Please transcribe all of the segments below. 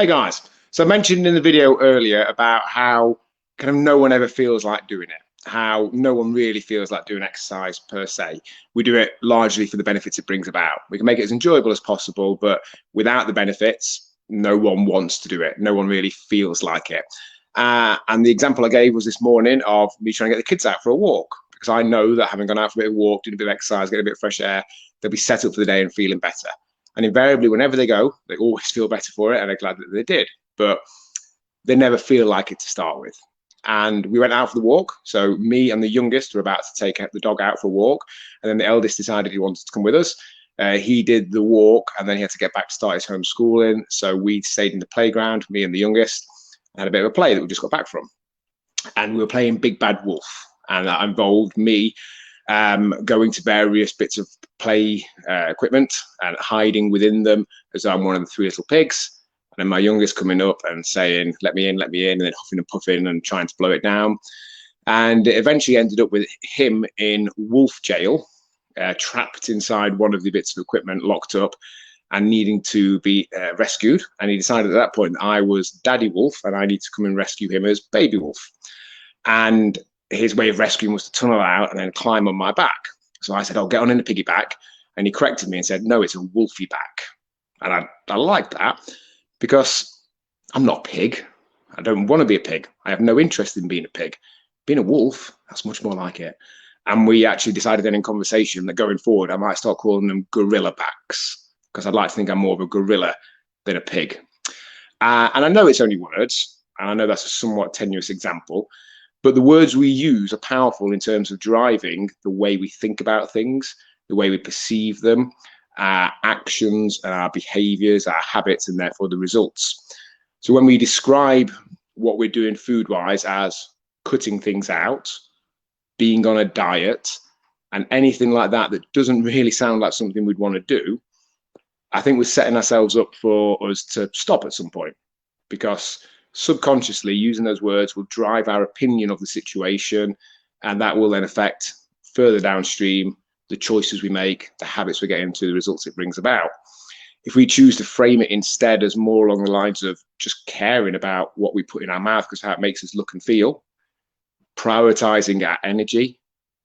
Hey guys, so I mentioned in the video earlier about how kind of no one ever feels like doing it, how no one really feels like doing exercise per se. We do it largely for the benefits it brings about. We can make it as enjoyable as possible, but without the benefits, no one wants to do it. No one really feels like it. And the example I gave was this morning of me trying to get the kids out for a walk, because I know that having gone out for a bit of walk, doing a bit of exercise, getting a bit of fresh air, they'll be set up for the day and feeling better. And invariably, whenever they go, they always feel better for it, and they're glad that they did. But they never feel like it to start with. And we went out for the walk. So me and the youngest were about to take the dog out for a walk, and then the eldest decided he wanted to come with us. He did the walk, and then he had to get back to start his homeschooling. So we stayed in the playground, me and the youngest, and had a bit of a play that we just got back from. And we were playing Big Bad Wolf, and that involved me going to various bits of play equipment and hiding within them as I'm one of the three little pigs. And then my youngest coming up and saying, let me in, and then huffing and puffing and trying to blow it down. And it eventually ended up with him in wolf jail, trapped inside one of the bits of equipment, locked up and needing to be rescued. And he decided at that point that I was Daddy Wolf and I need to come and rescue him as Baby Wolf. And his way of rescuing was to tunnel out and then climb on my back. So I said, "I'll get on in the piggyback." And he corrected me and said, "No, it's a Wolfie back." And I like that because I'm not a pig. I don't want to be a pig. I have no interest in being a pig. Being a wolf, that's much more like it. And we actually decided then in conversation that going forward, I might start calling them gorilla backs, because I'd like to think I'm more of a gorilla than a pig. And I know it's only words, and I know that's a somewhat tenuous example, but the words we use are powerful in terms of driving the way we think about things, the way we perceive them, our actions and our behaviors, our habits, and therefore the results. So when we describe what we're doing food-wise as cutting things out, being on a diet, and anything like that that doesn't really sound like something we'd want to do, I think we're setting ourselves up for us to stop at some point, because subconsciously using those words will drive our opinion of the situation, and that will then affect further downstream the choices we make, the habits we get into, the results it brings about. If we choose to frame it instead as more along the lines of just caring about what we put in our mouth because how it makes us look and feel, prioritizing our energy,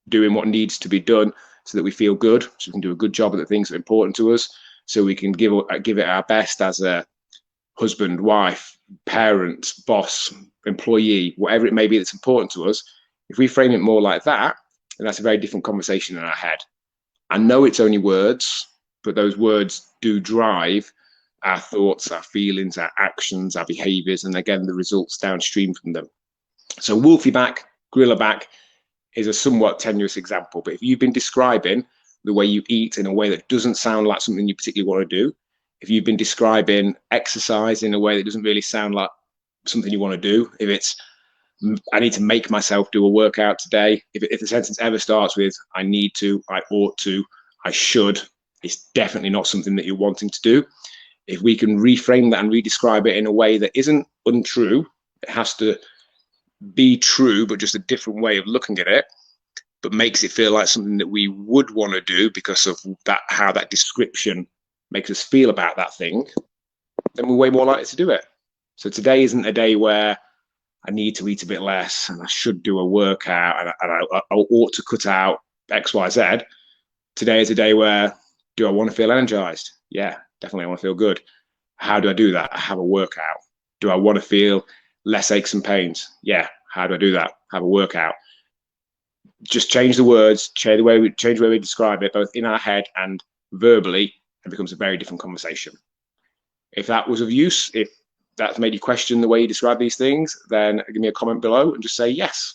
doing what needs to be done so that we feel good, so we can do a good job of the things that are important to us, so we can give it our best as a husband, wife, parent, boss, employee, whatever it may be that's important to us. If we frame it more like that, then that's a very different conversation in our head. I know it's only words, but those words do drive our thoughts, our feelings, our actions, our behaviors, and again, the results downstream from them. So Wolfie back, gorilla back is a somewhat tenuous example, but if you've been describing the way you eat in a way that doesn't sound like something you particularly want to do, if you've been describing exercise in a way that doesn't really sound like something you want to do, if it's, I need to make myself do a workout today, if the sentence ever starts with, I need to, I ought to, I should, it's definitely not something that you're wanting to do. If we can reframe that and redescribe it in a way that isn't untrue, it has to be true, but just a different way of looking at it, but makes it feel like something that we would want to do because of that, how that description makes us feel about that thing, then we're way more likely to do it. So today isn't a day where I need to eat a bit less and I should do a workout and I ought to cut out X, Y, Z. Today is a day where, do I want to feel energized? Yeah, definitely I want to feel good. How do I do that? I have a workout. Do I want to feel less aches and pains? Yeah, how do I do that? Have a workout. Just change the words, change the way we describe it, both in our head and verbally, and becomes a very different conversation. If that was of use, if that's made you question the way you describe these things, then give me a comment below and just say yes.